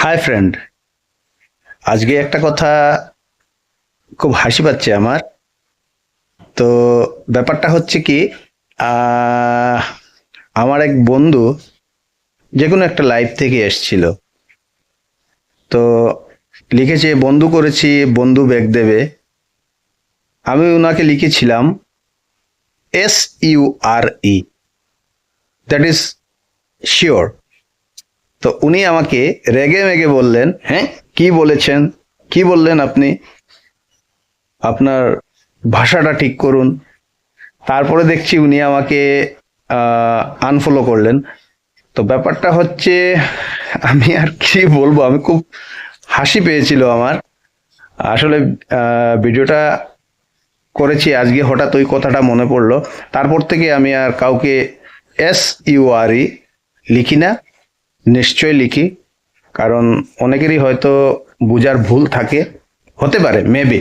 Hi friend, আজকে একটা কথা খুব হাসি পাচ্ছে আমার। তো ব্যাপারটা হচ্ছে কি, আহ, আমার এক বন্ধু যে কোনো একটা লাইভ থেকে এসছিল। তো লিখেছে বন্ধু করেছি, বন্ধু ব্যাগ দেবে। আমি ওনাকে লিখেছিলাম SURE, দ্যাট ইজ শিওর। তো উনি আমাকে রেগে মেগে বললেন, হ্যাঁ কি বলেছেন, কি বললেন আপনি, আপনার ভাষাটা ঠিক করুন। তারপরে দেখছি উনি আমাকে আনফলো করলেন। তো ব্যাপারটা হচ্ছে, আমি আর কি বলবো, আমি খুব হাসি পেয়েছিল আমার। আসলে ভিডিওটা করেছি আজকে, হঠাৎ ওই কথাটা মনে পড়লো। তারপর থেকে আমি আর কাউকে SURE লিখি না। নিশ্চয় লিখি, কারণ অনেকেরই হয়তো বোঝার ভুল থাকে, হতে পারে মেবি।